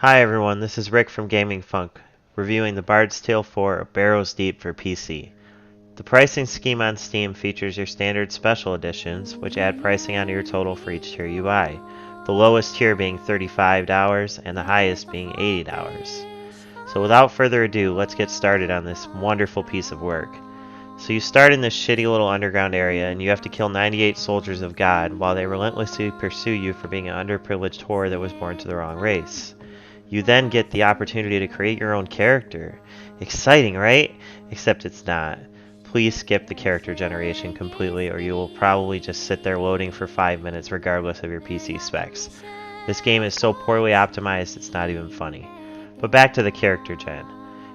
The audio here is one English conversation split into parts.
Hi everyone, this is Rick from Gaming Funk, reviewing the Bard's Tale 4 Barrows Deep for PC. The pricing scheme on Steam features your standard special editions, which add pricing onto your total for each tier you buy, the lowest tier being $35 and the highest being $80. So without further ado, let's get started on this wonderful piece of work. So you start in this shitty little underground area and you have to kill 98 soldiers of God while they relentlessly pursue you for being an underprivileged whore that was born to the wrong race. You then get the opportunity to create your own character. Exciting, right? Except it's not. Please skip the character generation completely or you will probably just sit there loading for 5 minutes regardless of your PC specs. This game is so poorly optimized it's not even funny. But back to the character gen.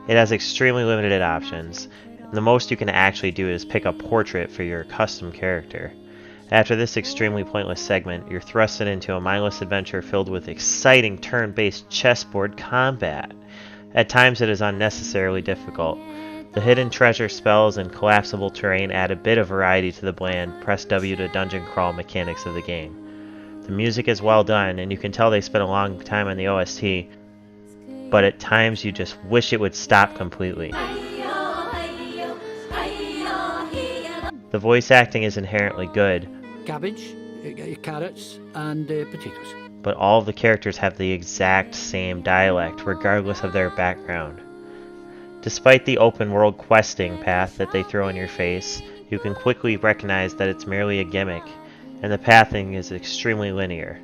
It has extremely limited options. The most you can actually do is pick a portrait for your custom character. After this extremely pointless segment, you're thrusted into a mindless adventure filled with exciting turn-based chessboard combat. At times it is unnecessarily difficult. The hidden treasure spells and collapsible terrain add a bit of variety to the bland press W to dungeon crawl mechanics of the game. The music is well done, and you can tell they spent a long time on the OST, but at times you just wish it would stop completely. The voice acting is inherently good, cabbage, carrots, and potatoes. but all of the characters have the exact same dialect, regardless of their background. Despite the open world questing path that they throw in your face, you can quickly recognize that it's merely a gimmick, and the pathing is extremely linear.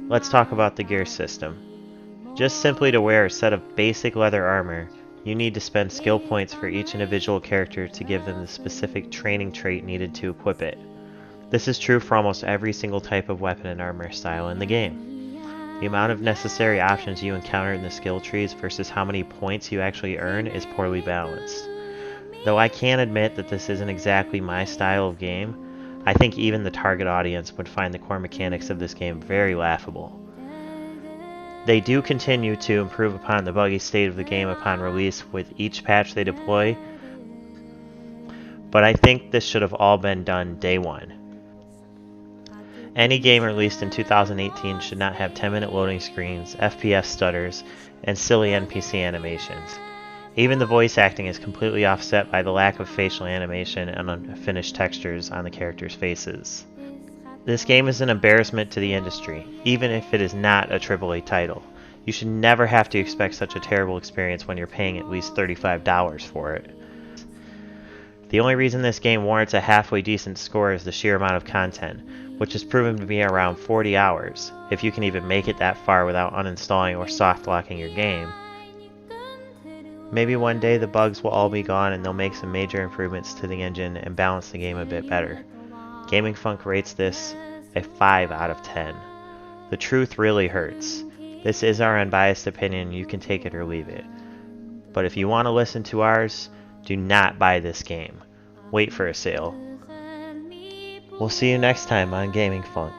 Let's talk about the gear system. Just simply to wear a set of basic leather armor, you need to spend skill points for each individual character to give them the specific training trait needed to equip it. This is true for almost every single type of weapon and armor style in the game. The amount of necessary options you encounter in the skill trees versus how many points you actually earn is poorly balanced. Though I can admit that this isn't exactly my style of game, I think even the target audience would find the core mechanics of this game very laughable. They do continue to improve upon the buggy state of the game upon release with each patch they deploy, but I think this should have all been done day one. Any game released in 2018 should not have 10-minute loading screens, FPS stutters, and silly NPC animations. Even the voice acting is completely offset by the lack of facial animation and unfinished textures on the characters' faces. This game is an embarrassment to the industry, even if it is not a AAA title. You should never have to expect such a terrible experience when you're paying at least $35 for it. The only reason this game warrants a halfway decent score is the sheer amount of content, which is proven to be around 40 hours, if you can even make it that far without uninstalling or soft locking your game. Maybe one day the bugs will all be gone and they'll make some major improvements to the engine and balance the game a bit better. Gaming Funk rates this a 5 out of 10. The truth really hurts. This is our unbiased opinion, you can take it or leave it. But if you want to listen to ours, do not buy this game. Wait for a sale. We'll see you next time on Gaming Funk.